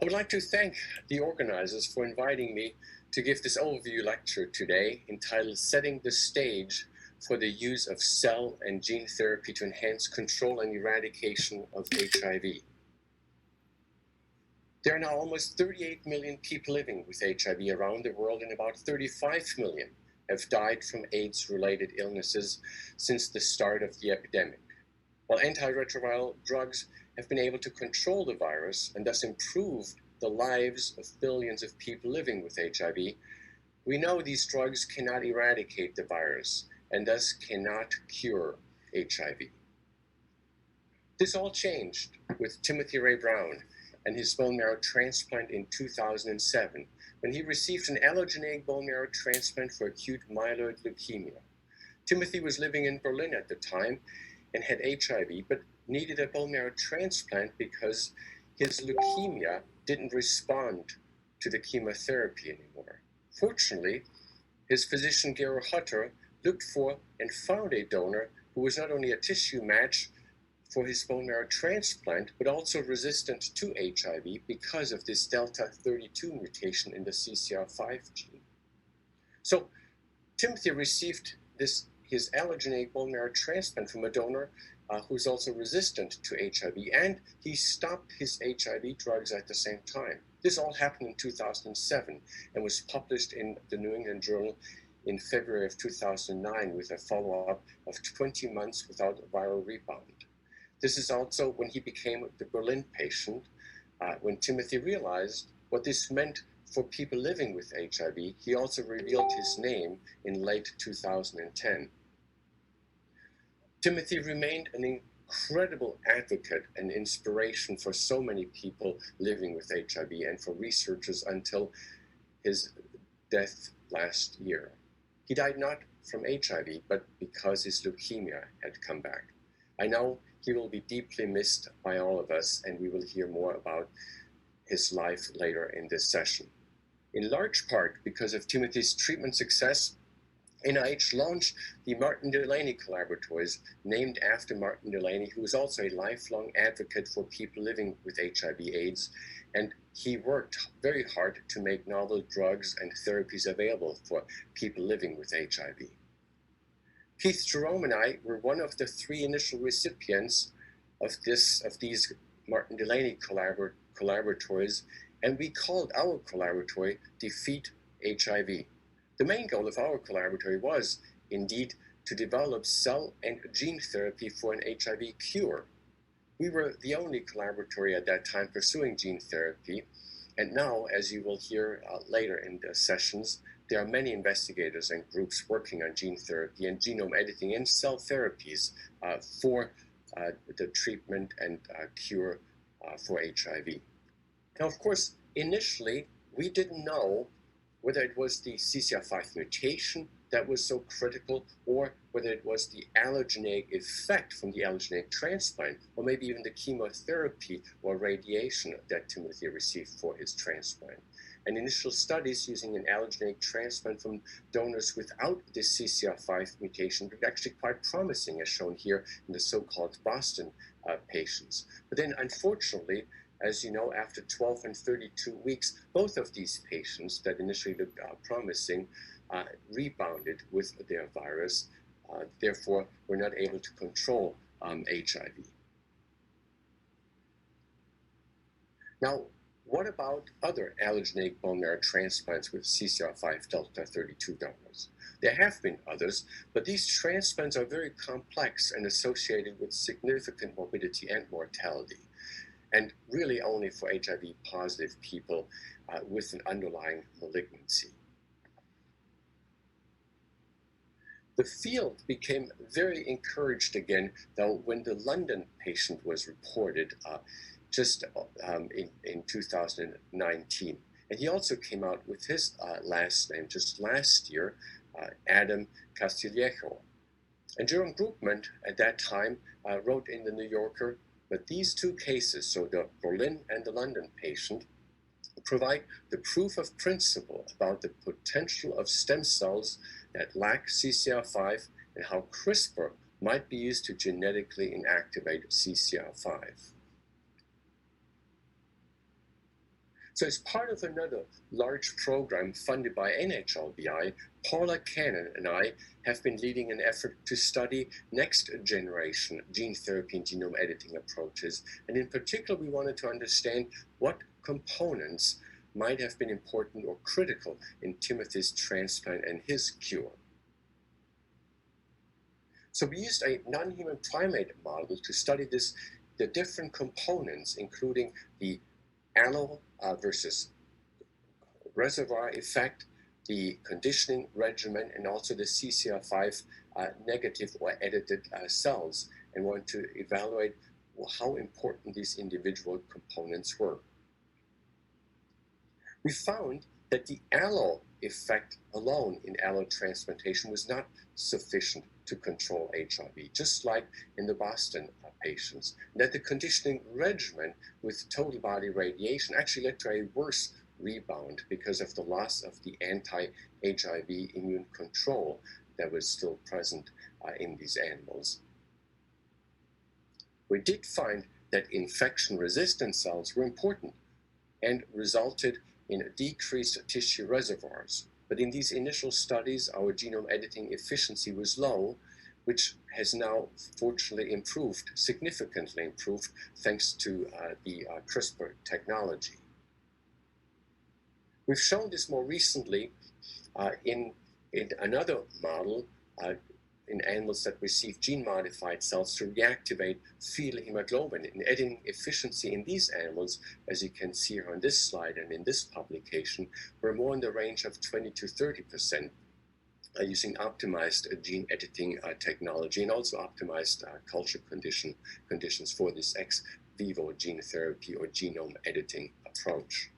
I would like to thank the organizers for inviting me to give this overview lecture today entitled Setting the Stage for the Use of Cell and Gene Therapy to Enhance Control and Eradication of HIV. There are now almost 38 million people living with HIV around the world, and about 35 million have died from AIDS-related illnesses since the start of the epidemic. While antiretroviral drugs have been able to control the virus and thus improve the lives of billions of people living with HIV, we know these drugs cannot eradicate the virus and thus cannot cure HIV. This all changed with Timothy Ray Brown and his bone marrow transplant in 2007, when he received an allogeneic bone marrow transplant for acute myeloid leukemia. Timothy was living in Berlin at the time and had HIV, but needed a bone marrow transplant because his leukemia didn't respond to the chemotherapy anymore. Fortunately, his physician Gero Hutter looked for and found a donor who was not only a tissue match for his bone marrow transplant, but also resistant to HIV because of this delta 32 mutation in the CCR5 gene. So Timothy received his allogeneic bone marrow transplant from a donor who's also resistant to HIV, and he stopped his HIV drugs at the same time. This all happened in 2007 and was published in the New England Journal in February of 2009 with a follow-up of 20 months without a viral rebound. This is also when he became the Berlin patient, when Timothy realized what this meant for people living with HIV. He also revealed his name in late 2010. Timothy remained an incredible advocate and inspiration for so many people living with HIV and for researchers until his death last year. He died not from HIV, but because his leukemia had come back. I know he will be deeply missed by all of us, and we will hear more about his life later in this session. In large part because of Timothy's treatment success, NIH launched the Martin Delaney Collaboratories, named after Martin Delaney, who was also a lifelong advocate for people living with HIV/AIDS, and he worked very hard to make novel drugs and therapies available for people living with HIV. Keith Jerome and I were one of the 3 initial recipients of these Martin Delaney collaboratories, and we called our collaboratory Defeat HIV. The main goal of our collaboratory was, indeed, to develop cell and gene therapy for an HIV cure. We were the only collaboratory at that time pursuing gene therapy, and now, as you will hear later in the sessions, there are many investigators and groups working on gene therapy and genome editing and cell therapies for the treatment and cure for HIV. Now, of course, initially, we didn't know whether it was the CCR5 mutation that was so critical, or whether it was the allogeneic effect from the allogeneic transplant, or maybe even the chemotherapy or radiation that Timothy received for his transplant. And initial studies using an allogeneic transplant from donors without this CCR5 mutation were actually quite promising, as shown here in the so-called Boston patients. But then, unfortunately, as you know, after 12 and 32 weeks, both of these patients that initially looked promising rebounded with their virus. Therefore, were not able to control HIV. Now, what about other allogeneic bone marrow transplants with CCR5 delta 32 donors? There have been others, but these transplants are very complex and associated with significant morbidity and mortality, and really only for HIV-positive people with an underlying malignancy. The field became very encouraged again, though, when the London patient was reported just in 2019. And he also came out with his last name just last year, Adam Castillejo. And Jerome Groupman at that time wrote in the New Yorker, but these 2 cases, so the Berlin and the London patient, provide the proof of principle about the potential of stem cells that lack CCR5 and how CRISPR might be used to genetically inactivate CCR5. So as part of another large program funded by NHLBI, Paula Cannon and I have been leading an effort to study next generation gene therapy and genome editing approaches. And in particular, we wanted to understand what components might have been important or critical in Timothy's transplant and his cure. So we used a non-human primate model to study the different components, including the allo versus reservoir effect, the conditioning regimen, and also the CCR5 negative or edited cells, and want to evaluate how important these individual components were. We found that the allo effect alone in allotransplantation was not sufficient to control HIV, just like in the Boston patients, and that the conditioning regimen with total body radiation actually led to a worse rebound because of the loss of the anti-HIV immune control that was still present in these animals. We did find that infection-resistant cells were important and resulted in decreased tissue reservoirs. But in these initial studies, our genome editing efficiency was low, which has now fortunately improved, significantly improved, thanks to the CRISPR technology. We've shown this more recently in another model in animals that receive gene-modified cells to reactivate fetal hemoglobin. And editing efficiency in these animals, as you can see here on this slide and in this publication, were more in the range of 20 to 30% using optimized gene editing technology and also optimized culture conditions for this ex vivo gene therapy or genome editing approach.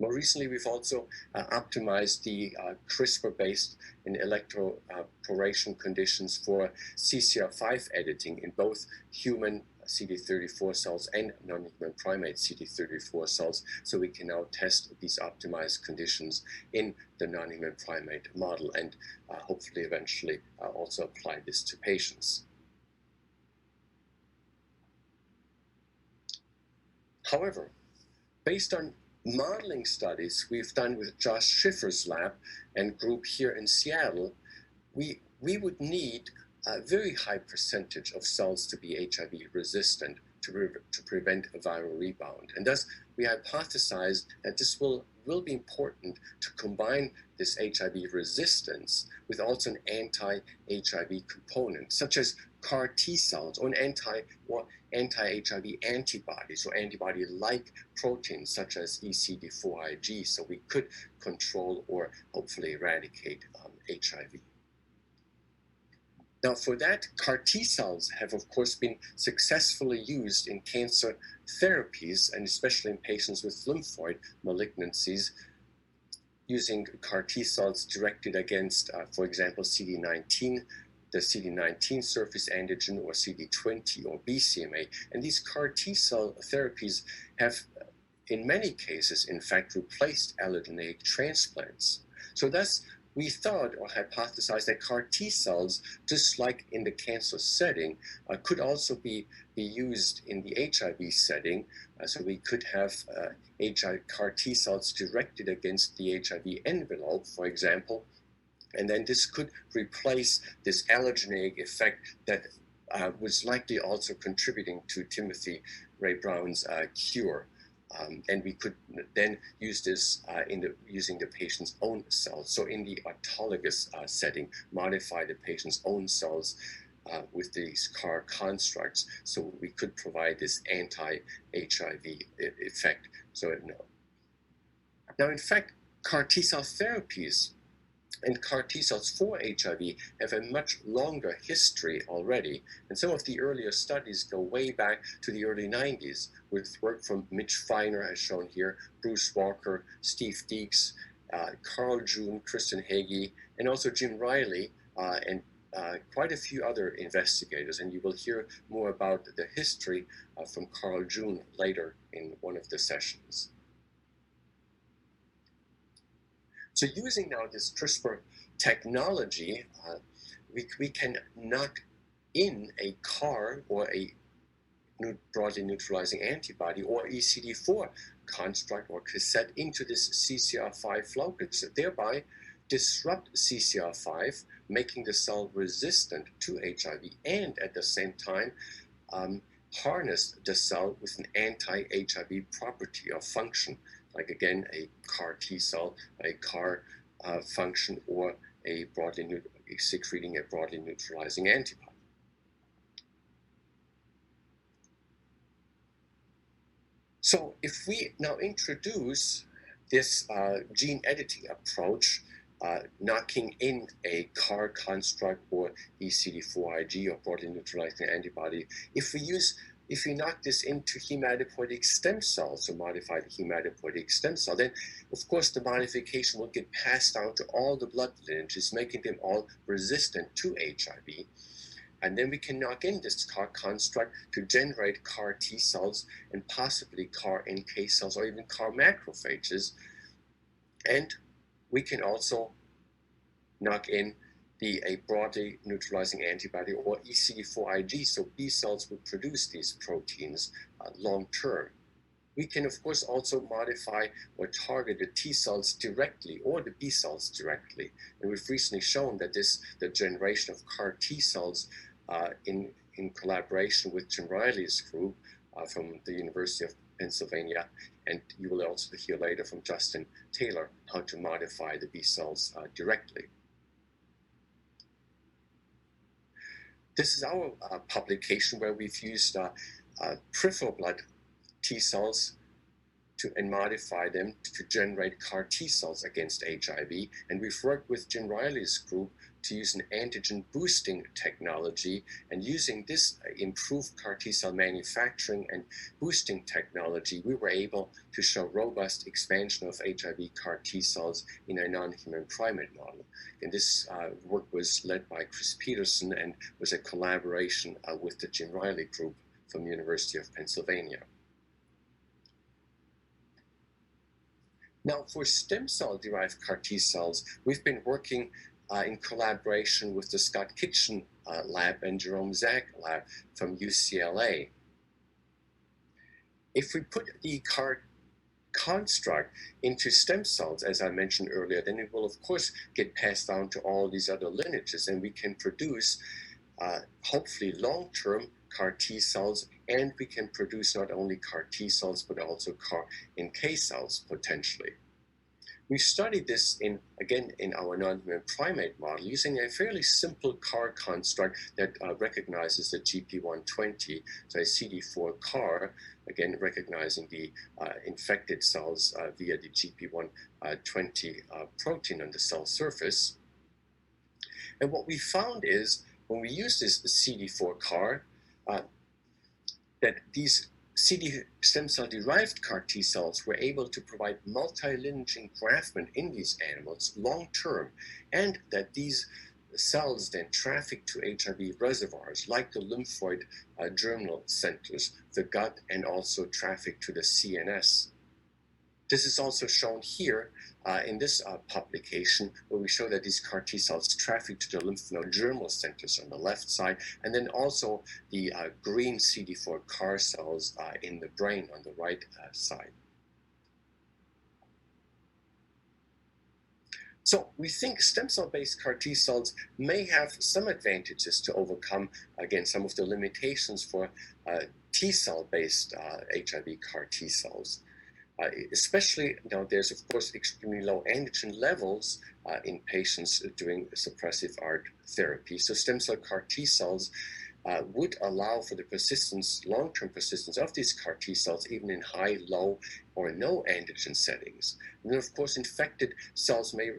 More recently, we've also optimized the CRISPR-based and electroporation conditions for CCR5 editing in both human CD34 cells and non-human primate CD34 cells, so we can now test these optimized conditions in the non-human primate model and hopefully eventually also apply this to patients. However, based on modeling studies we've done with Josh Schiffer's lab and group here in Seattle, we would need a very high percentage of cells to be HIV resistant to prevent a viral rebound. And thus, we hypothesized that this will be important to combine this HIV resistance with also an anti-HIV component, such as CAR-T cells or an anti-HIV antibodies or antibody-like proteins such as ECD4IG, so we could control or hopefully eradicate HIV. Now, for that, CAR-T cells have, of course, been successfully used in cancer therapies, and especially in patients with lymphoid malignancies, using CAR-T cells directed against, for example, CD19, the CD19 surface antigen, or CD20 or BCMA. And these CAR-T cell therapies have, in many cases, in fact, replaced allogeneic transplants. So thus, we thought or hypothesized that CAR-T cells, just like in the cancer setting, could also be used in the HIV setting. So we could have CAR-T cells directed against the HIV envelope, for example, and then this could replace this allogeneic effect that was likely also contributing to Timothy Ray Brown's cure. And we could then use this using the patient's own cells. So in the autologous setting, modify the patient's own cells with these CAR constructs, so we could provide this anti-HIV effect. So now, in fact, CAR-T cell therapies and CAR-T cells for HIV have a much longer history already. And some of the earlier studies go way back to the early 90s with work from Mitch Feiner, as shown here, Bruce Walker, Steve Deeks, Carl June, Kristen Hagee, and also Jim Riley, and quite a few other investigators. And you will hear more about the history from Carl June later in one of the sessions. So using now this CRISPR technology, we can knock in a CAR or a broadly neutralizing antibody or ECD4 construct or cassette into this CCR5 locus, thereby disrupt CCR5, making the cell resistant to HIV, and at the same time harness the cell with an anti-HIV property or function, like again a CAR-T cell, a CAR function, or a secreting a broadly neutralizing antibody. So if we now introduce this gene editing approach, knocking in a CAR construct or ECD4 Ig or broadly neutralizing antibody, if we knock this into hematopoietic stem cells or modify the hematopoietic stem cell, then of course the modification will get passed down to all the blood lineages, making them all resistant to HIV. And then we can knock in this CAR construct to generate CAR T cells and possibly CAR NK cells or even CAR macrophages. And we can also knock in a broadly neutralizing antibody or ECD4 Ig, so B cells will produce these proteins long term. We can, of course, also modify or target the T cells directly or the B cells directly. And we've recently shown that the generation of CAR T cells in collaboration with Jim Riley's group from the University of Pennsylvania, and you will also hear later from Justin Taylor how to modify the B cells directly. This is our publication where we've used peripheral blood T cells and modify them to generate CAR T cells against HIV. And we've worked with Jim Riley's group to use an antigen boosting technology. And using this improved CAR T cell manufacturing and boosting technology, we were able to show robust expansion of HIV CAR T cells in a non-human primate model. And this work was led by Chris Peterson and was a collaboration with the Jim Riley group from the University of Pennsylvania. Now, for stem cell-derived CAR T cells, we've been working in collaboration with the Scott Kitchen lab and Jerome Zak lab from UCLA. If we put the CAR construct into stem cells, as I mentioned earlier, then it will, of course, get passed down to all these other lineages, and we can produce, hopefully, long-term CAR T cells, and we can produce not only CAR T cells, but also CAR NK cells, potentially. We studied this, again, in our non-human primate model using a fairly simple CAR construct that recognizes the GP120, so a CD4 CAR, again, recognizing the infected cells via the GP120 protein on the cell surface. And what we found is, when we use this CD4 CAR, that these CD stem cell derived CAR T cells were able to provide multi-lineage engraftment in these animals long term, and that these cells then traffic to HIV reservoirs like the lymphoid germinal centers, the gut, and also traffic to the CNS. This is also shown here in this publication, where we show that these CAR T cells traffic to the lymph node germinal centers on the left side, and then also the green CD4 CAR cells in the brain on the right side. So we think stem cell-based CAR T cells may have some advantages to overcome, again, some of the limitations for T cell-based HIV CAR T cells. Especially now, there's of course extremely low antigen levels in patients doing suppressive ART therapy. So stem cell CAR T cells would allow for the persistence, long-term persistence of these CAR T cells, even in high, low, or no antigen settings. And then of course, infected cells may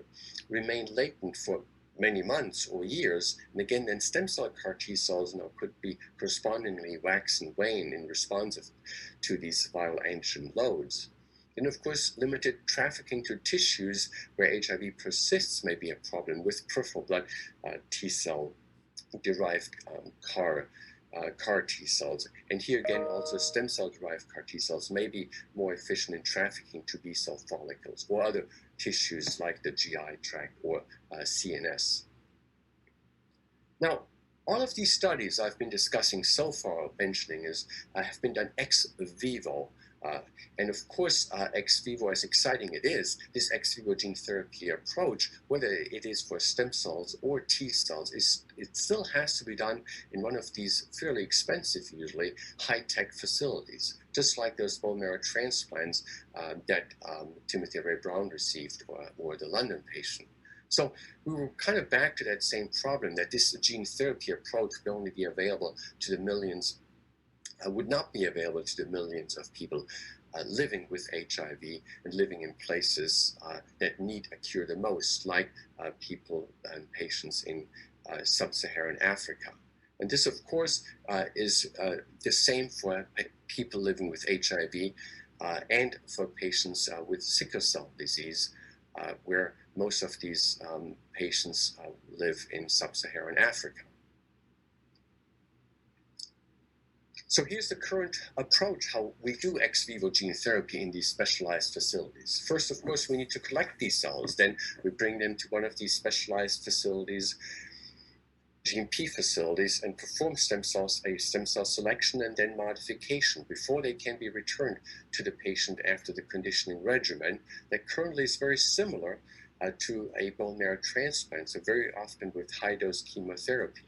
remain latent for many months or years. And again, then stem cell CAR T cells now could be correspondingly wax and wane in response to these viral antigen loads. And of course, limited trafficking to tissues where HIV persists may be a problem with peripheral blood T cell derived CAR T cells. And here again, also stem cell derived CAR T cells may be more efficient in trafficking to B cell follicles or other tissues like the GI tract or CNS. Now, all of these studies I've been discussing so far, mentioning, have been done ex vivo. And of course, ex vivo, as exciting it is, this ex vivo gene therapy approach, whether it is for stem cells or T cells, it still has to be done in one of these fairly expensive, usually, high-tech facilities, just like those bone marrow transplants that Timothy Ray Brown received, or the London patient. So we were kind of back to that same problem, that this gene therapy approach could only be available to the millions, would not be available to the millions of people living with HIV and living in places that need a cure the most, like people and patients in sub-Saharan Africa. And this, of course, is the same for people living with HIV and for patients with sickle cell disease, where most of these patients live in sub-Saharan Africa. So here's the current approach, how we do ex vivo gene therapy in these specialized facilities. First, of course, we need to collect these cells. Then we bring them to one of these specialized facilities, GMP facilities, and perform stem cell selection and then modification before they can be returned to the patient after the conditioning regimen that currently is very similar to a bone marrow transplant, so very often with high-dose chemotherapy.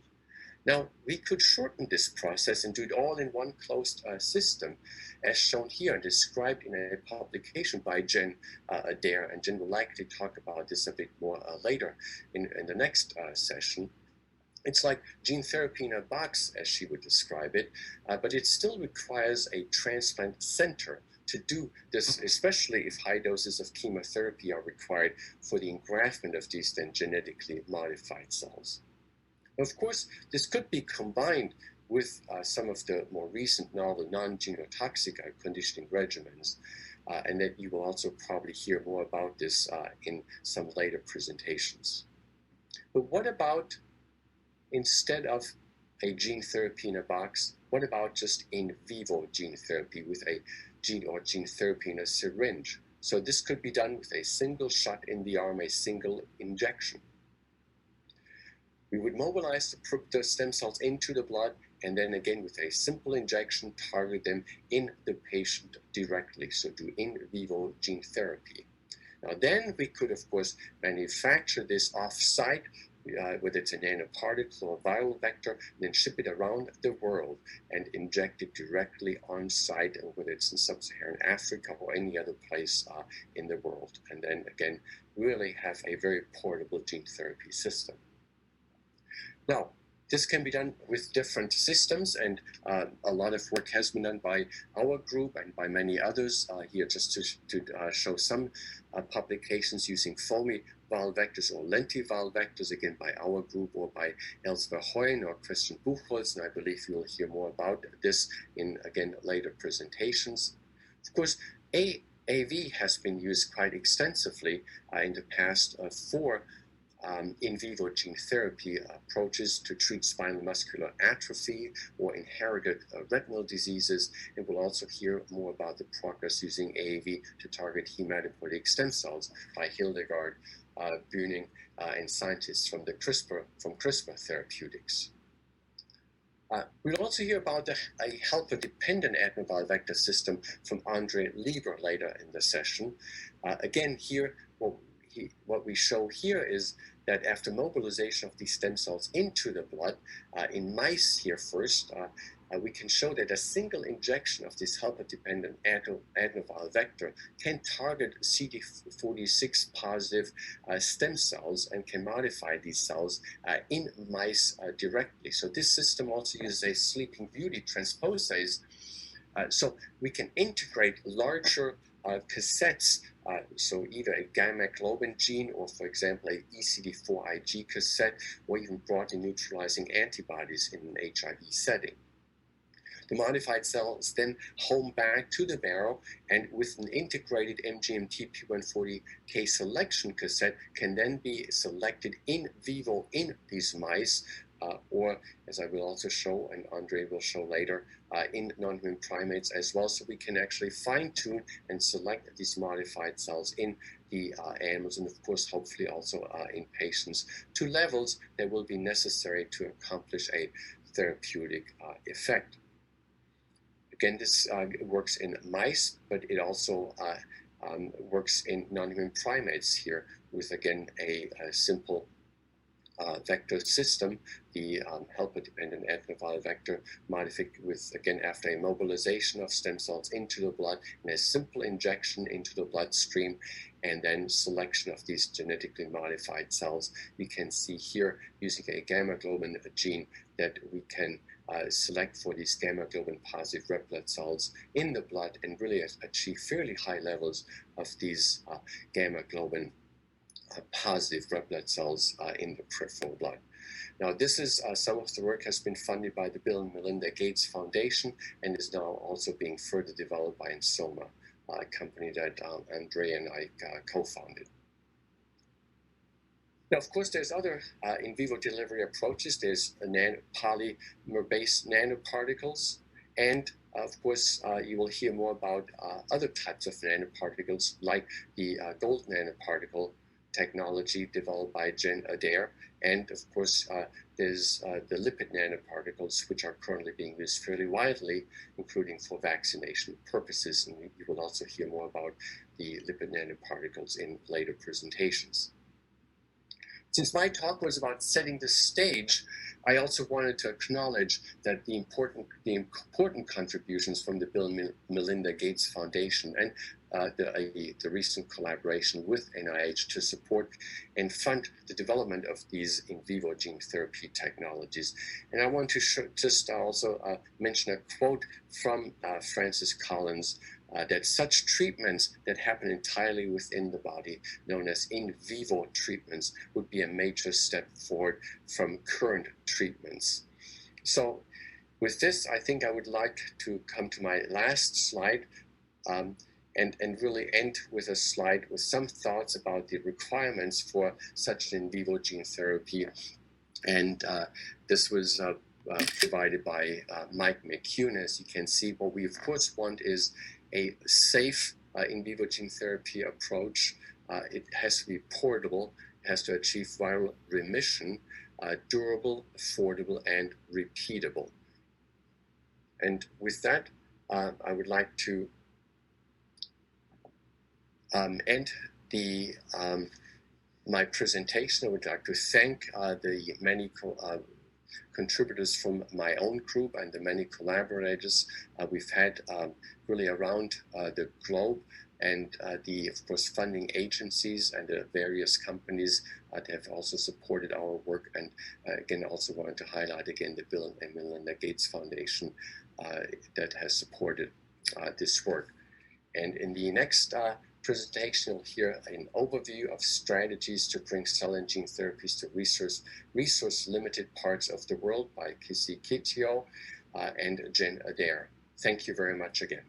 Now, we could shorten this process and do it all in one closed system, as shown here and described in a publication by Jen Adair, and Jen will likely talk about this a bit more later in the next session. It's like gene therapy in a box, as she would describe it, but it still requires a transplant center to do this, especially if high doses of chemotherapy are required for the engraftment of these then genetically modified cells. Of course, this could be combined with some of the more recent novel non-genotoxic conditioning regimens, and that you will also probably hear more about this in some later presentations. But what about, instead of a gene therapy in a box, what about just in vivo gene therapy with a gene therapy in a syringe? So this could be done with a single shot in the arm, a single injection. We would mobilize the stem cells into the blood, and then again with a simple injection target them in the patient directly, so do in vivo gene therapy. Now then we could of course manufacture this off-site, whether it's a nanoparticle or a viral vector, and then ship it around the world and inject it directly on site, whether it's in sub-Saharan Africa or any other place in the world. And then again, really have a very portable gene therapy system. Now, this can be done with different systems, and a lot of work has been done by our group and by many others here, just to show some publications using foamy viral vectors or lentiviral vectors, again by our group or by Els Verheuyen or Christian Buchholz, and I believe you'll hear more about this in, again, later presentations. Of course, AAV has been used quite extensively in the past for in vivo gene therapy approaches to treat spinal muscular atrophy or inherited retinal diseases, and we'll also hear more about the progress using AAV to target hematopoietic stem cells by Hildegard Bühning and scientists from CRISPR Therapeutics. We'll also hear about a helper-dependent adenoviral vector system from Andre Lieber later in the session. Again, here, what we show here is that after mobilization of these stem cells into the blood, in mice here first, we can show that a single injection of this helper-dependent adenoviral vector can target CD46 positive stem cells and can modify these cells in mice directly. So this system also uses a sleeping beauty transposase, so we can integrate larger cassettes, so either a gamma globin gene or, for example, a ECD4 Ig cassette, or even broadly neutralizing antibodies in an HIV setting. The modified cells then home back to the marrow, and with an integrated MGMT-P140K selection cassette can then be selected in vivo in these mice, or, as I will also show, and Andre will show later, in non-human primates as well, so we can actually fine-tune and select these modified cells in the animals, and of course, hopefully also in patients, to levels that will be necessary to accomplish a therapeutic effect. Again, this works in mice, but it also works in non-human primates here with, again, a simple vector system, the helper-dependent adenoviral vector modified with, again, after a mobilization of stem cells into the blood and a simple injection into the bloodstream, and then selection of these genetically modified cells. You can see here, using a gamma globin gene, that we can select for these gamma globin positive red blood cells in the blood and really achieve fairly high levels of these gamma globin positive red blood cells in the peripheral blood. Now, this is some of the work has been funded by the Bill and Melinda Gates Foundation and is now also being further developed by Insoma, a company that Andre and I co-founded. Now, of course, there's other in vivo delivery approaches. There's polymer-based nanoparticles, and of course, you will hear more about other types of nanoparticles, like the gold nanoparticle technology developed by Jen Adair, and of course, there's the lipid nanoparticles, which are currently being used fairly widely, including for vaccination purposes, and you will also hear more about the lipid nanoparticles in later presentations. Since my talk was about setting the stage, I also wanted to acknowledge that the important contributions from the Bill and Melinda Gates Foundation and the recent collaboration with NIH to support and fund the development of these in vivo gene therapy technologies. And I want to just also mention a quote from Francis Collins, that such treatments that happen entirely within the body, known as in vivo treatments, would be a major step forward from current treatments. So with this, I think I would like to come to my last slide and really end with a slide with some thoughts about the requirements for such an in vivo gene therapy. And this was provided by Mike McCune. As you can see, what we of course want is a safe in vivo gene therapy approach. It has to be portable, it has to achieve viral remission, durable, affordable, and repeatable. And with that, I would like to end my presentation. I would like to thank the many contributors from my own group and the many collaborators we've had really around the globe, and of course, funding agencies and the various companies that have also supported our work. And again, also wanted to highlight again the Bill and Melinda Gates Foundation that has supported this work. And in the next presentation, you'll hear an overview of strategies to bring cell and gene therapies to resource-limited parts of the world by Kisi Kitio and Jen Adair. Thank you very much again.